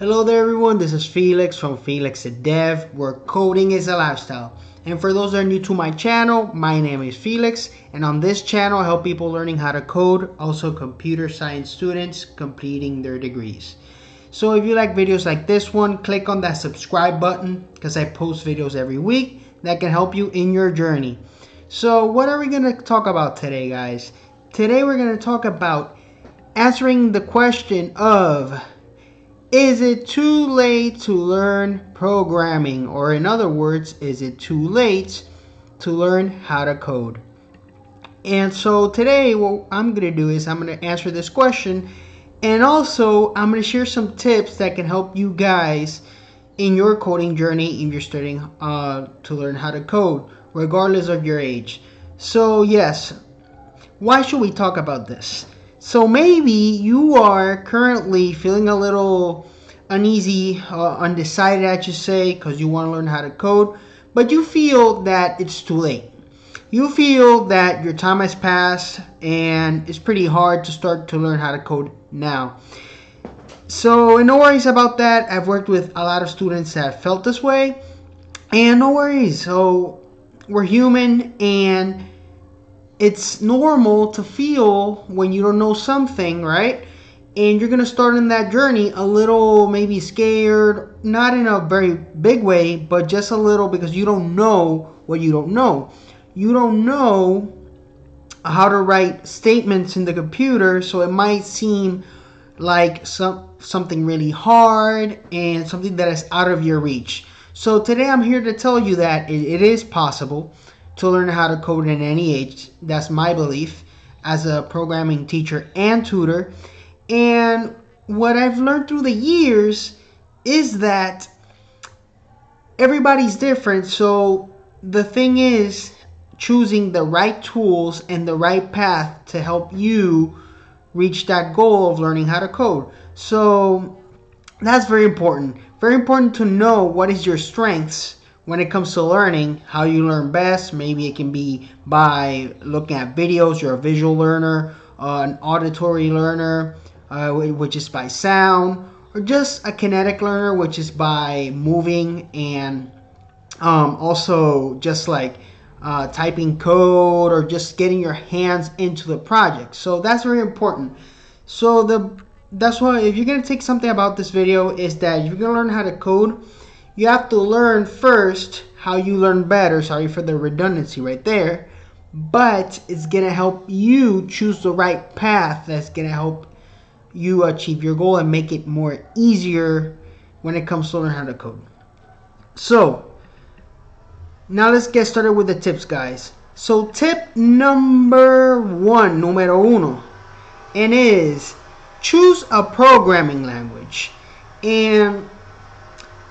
Hello there everyone, this is Felix from Felix the Dev, where coding is a lifestyle. And for those that are new to my channel, my name is Felix, and on this channel I help people learning how to code, also computer science students completing their degrees. So if you like videos like this one, click on that subscribe button because I post videos every week that can help you in your journey. So what are we going to talk about today, guys? Today we're going to talk about answering the question of, is it too late to learn programming? Or in other words, is it too late to learn how to code? And so today what I'm going to do is I'm going to answer this question, and also I'm going to share some tips that can help you guys in your coding journey if you're studying to learn how to code, regardless of your age. So yes, why should we talk about this? So maybe you are currently feeling a little uneasy, undecided, I should say, because you want to learn how to code, but you feel that it's too late. You feel that your time has passed and it's pretty hard to start to learn how to code now. So no worries about that. I've worked with a lot of students that felt this way, and no worries. So we're human, and it's normal to feel when you don't know something, right? And you're going to start in that journey a little maybe scared, not in a very big way, but just a little, because you don't know what you don't know. You don't know how to write statements in the computer, so it might seem like something really hard and something that is out of your reach. So today I'm here to tell you that it is possible to learn how to code at any age. That's my belief as a programming teacher and tutor. And what I've learned through the years is that everybody's different. So the thing is choosing the right tools and the right path to help you reach that goal of learning how to code. So that's very important. Very important to know what is your strengths when it comes to learning, how you learn best. Maybe it can be by looking at videos. You're a visual learner, an auditory learner, which is by sound, or just a kinetic learner, which is by moving, and also just like typing code or just getting your hands into the project. So that's very important. So that's why if you're going to take something about this video is that if you're going to learn how to code, you have to learn first how you learn better. Sorry for the redundancy right there. But it's going to help you choose the right path that's going to help you achieve your goal and make it more easier when it comes to learning how to code. So now let's get started with the tips, guys. So tip number one, numero uno, and is choose a programming language. And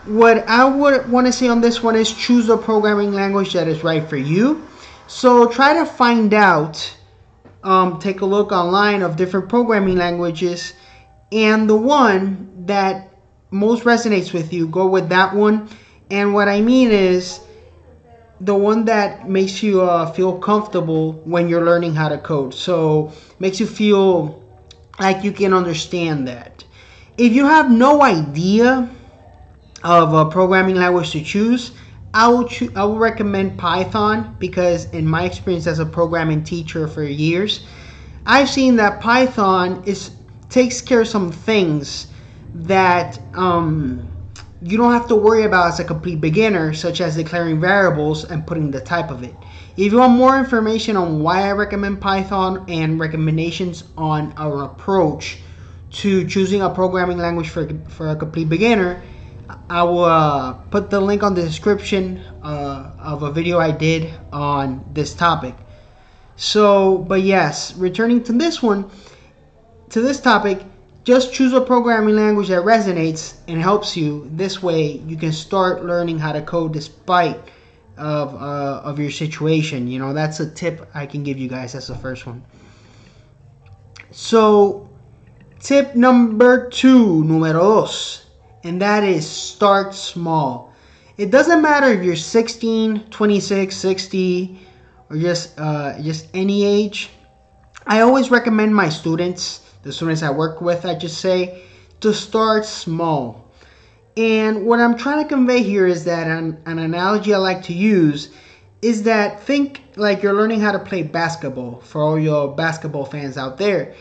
what I would want to say on this one is choose a programming language that is right for you. So try to find out, take a look online of different programming languages, and the one that most resonates with you, go with that one. And what I mean is the one that makes you feel comfortable when you're learning how to code. So makes you feel like you can understand that. If you have no idea of a programming language to choose, I will recommend Python, because in my experience as a programming teacher for years, I've seen that Python takes care of some things that you don't have to worry about as a complete beginner, such as declaring variables and putting the type of it. If you want more information on why I recommend Python and recommendations on our approach to choosing a programming language for a complete beginner, I will put the link on the description of a video I did on this topic. So, but yes, returning to this topic, just choose a programming language that resonates and helps you. This way, you can start learning how to code despite of your situation. You know, that's a tip I can give you guys. That's the first one. So, tip number two, numero dos, and that is start small. It doesn't matter if you're 16, 26, 60, or just any age. I always recommend my students, the students I work with, I just say, to start small. And what I'm trying to convey here is that an analogy I like to use is that think like you're learning how to play basketball, for all your basketball fans out there.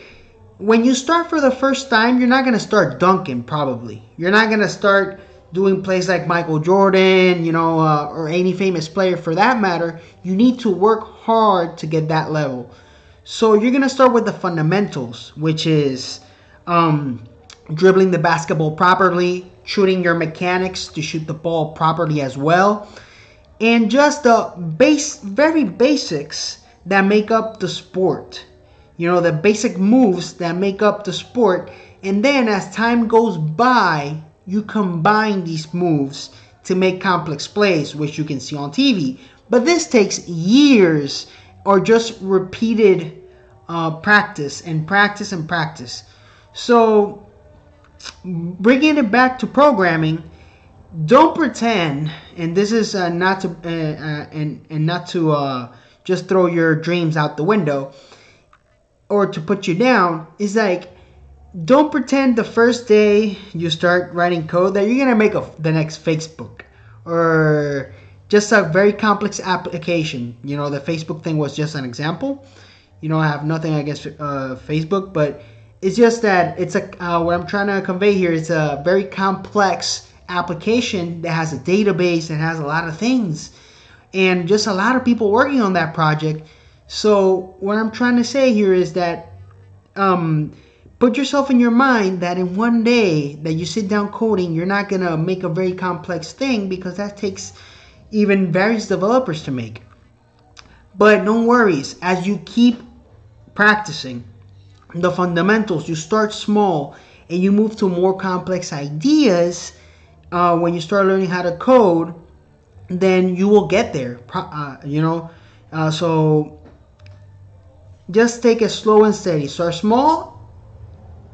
When you start for the first time, you're not going to start dunking, probably. You're not going to start doing plays like Michael Jordan, or any famous player for that matter. You need to work hard to get that level. So you're going to start with the fundamentals, which is dribbling the basketball properly, shooting your mechanics to shoot the ball properly as well, and just the very basics that make up the sport. The basic moves that make up the sport. And then as time goes by, you combine these moves to make complex plays, which you can see on TV. But this takes years or just repeated practice and practice and practice. So bringing it back to programming, don't pretend, and this is not to and not to just throw your dreams out the window or to put you down, is like, don't pretend the first day you start writing code that you're going to make the next Facebook or just a very complex application. The Facebook thing was just an example. I have nothing against Facebook, but it's just that it's what I'm trying to convey here is a very complex application that has a database and has a lot of things and just a lot of people working on that project. So what I'm trying to say here is that put yourself in your mind that in one day that you sit down coding, you're not going to make a very complex thing, because that takes even various developers to make. But no worries, as you keep practicing the fundamentals, you start small and you move to more complex ideas. When you start learning how to code, then you will get there. So just take it slow and steady. Start small,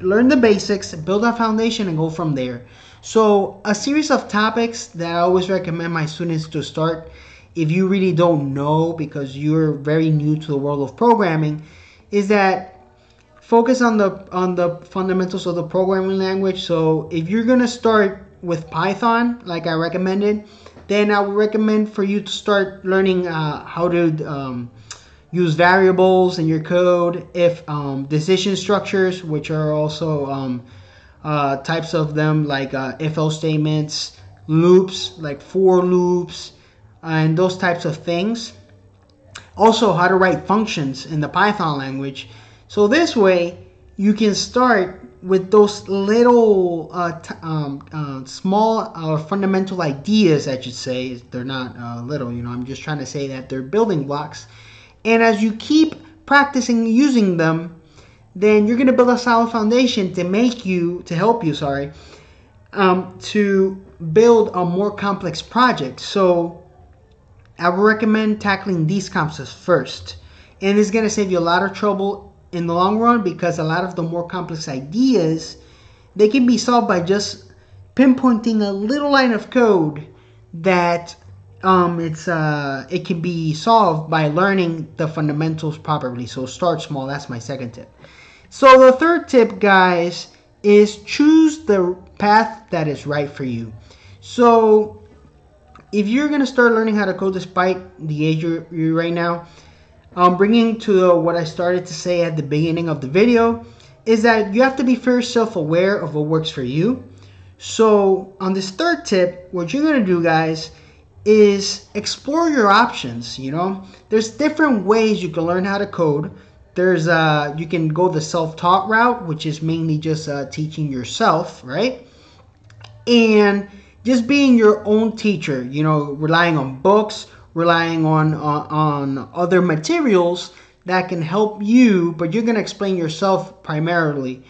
learn the basics, build a foundation, and go from there. So a series of topics that I always recommend my students to start if you really don't know, because you're very new to the world of programming, is that focus on the fundamentals of the programming language. So if you're going to start with Python, like I recommended, then I would recommend for you to start learning how to use variables in your code, if decision structures, which are also types of them, like if-else statements, loops, like for loops, and those types of things. Also, how to write functions in the Python language. So this way, you can start with those little small fundamental ideas, I should say. They're not little, I'm just trying to say that they're building blocks. And as you keep practicing using them, then you're going to build a solid foundation to help you to build a more complex project. So I would recommend tackling these concepts first. And it's going to save you a lot of trouble in the long run, because a lot of the more complex ideas, they can be solved by just pinpointing a little line of code that it can be solved by learning the fundamentals properly. So start small. That's my second tip. So the third tip, guys, is choose the path that is right for you. So if you're going to start learning how to code despite the age you're right now, bringing to what I started to say at the beginning of the video, is that you have to be first self-aware of what works for you. So on this third tip, what you're going to do, guys, is explore your options. There's different ways you can learn how to code. There's you can go the self-taught route, which is mainly just teaching yourself, right? And just being your own teacher, relying on books, relying on other materials that can help you, but you're going to explain yourself primarily.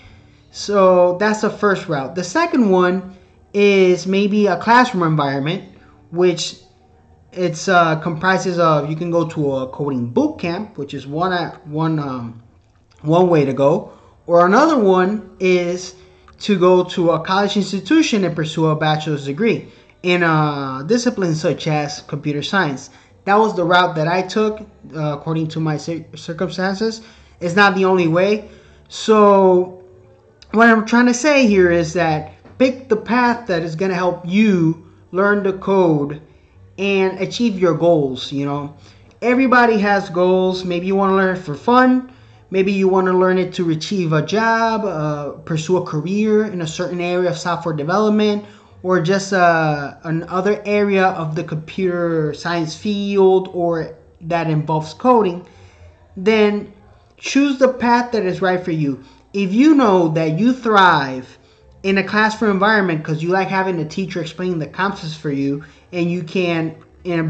So that's the first route. The second one is maybe a classroom environment, which it's comprises of, you can go to a coding boot camp, which is one way to go, or another one is to go to a college institution and pursue a bachelor's degree in disciplines such as computer science. That was the route that I took according to my circumstances. It's not the only way. So what I'm trying to say here is that pick the path that is going to help you learn the code and achieve your goals. You know, everybody has goals. Maybe you want to learn it for fun. Maybe you want to learn it to achieve a job, pursue a career in a certain area of software development, or just another area of the computer science field or that involves coding. Then choose the path that is right for you. If you know that you thrive in a classroom environment because you like having a teacher explain the concepts for you, and you can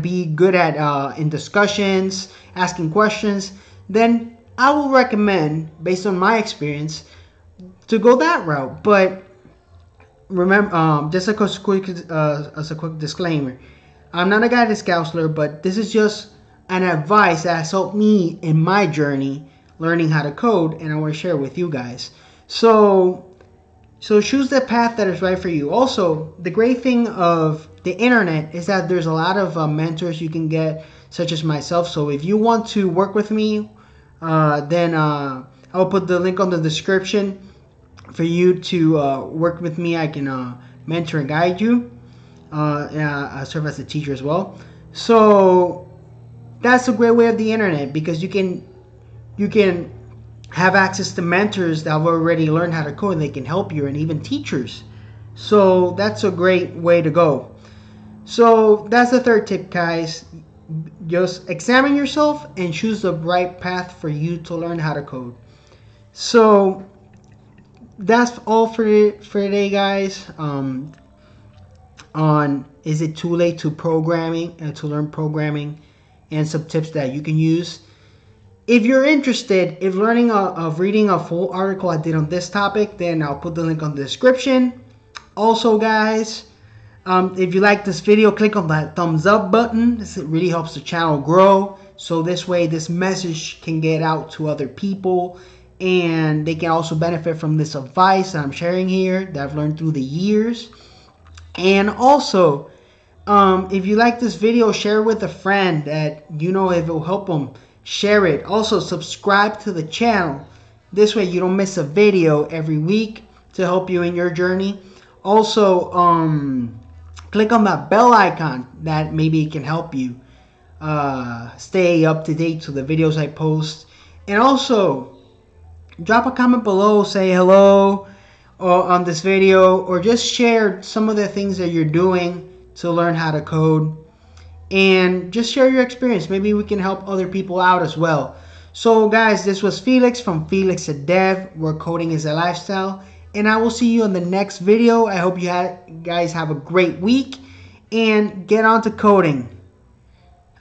be good at in discussions, asking questions, then I will recommend, based on my experience, to go that route. But remember, just as a quick disclaimer, I'm not a guidance counselor, but this is just an advice that has helped me in my journey learning how to code, and I want to share with you guys. So choose the path that is right for you. Also, the great thing of the internet is that there's a lot of mentors you can get, such as myself. So if you want to work with me, then I'll put the link on the description for you to work with me. I can mentor and guide you. I serve as a teacher as well. So that's a great way of the internet, because you can have access to mentors that have already learned how to code, and they can help you, and even teachers. So that's a great way to go. So that's the third tip, guys. Just examine yourself and choose the right path for you to learn how to code. So that's all for today, guys. On is it too late to to learn programming, and some tips that you can use. If you're interested in learning of reading a full article I did on this topic, then I'll put the link on the description. Also, guys, if you like this video, click on that thumbs up button. This really helps the channel grow. So this way, this message can get out to other people, and they can also benefit from this advice that I'm sharing here that I've learned through the years. And also, if you like this video, share it with a friend that you know if it will help them. Share it. Also, subscribe to the channel. This way you don't miss a video every week to help you in your journey. Also, click on that bell icon that maybe it can help you stay up to date to the videos I post. And also, drop a comment below, say hello on this video, or just share some of the things that you're doing to learn how to code. And just share your experience. Maybe we can help other people out as well. So guys, this was Felix from Felix a Dev, where coding is a lifestyle. And I will see you in the next video. I hope you guys have a great week and get on to coding.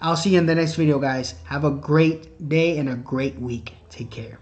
I'll see you in the next video, guys. Have a great day and a great week. Take care.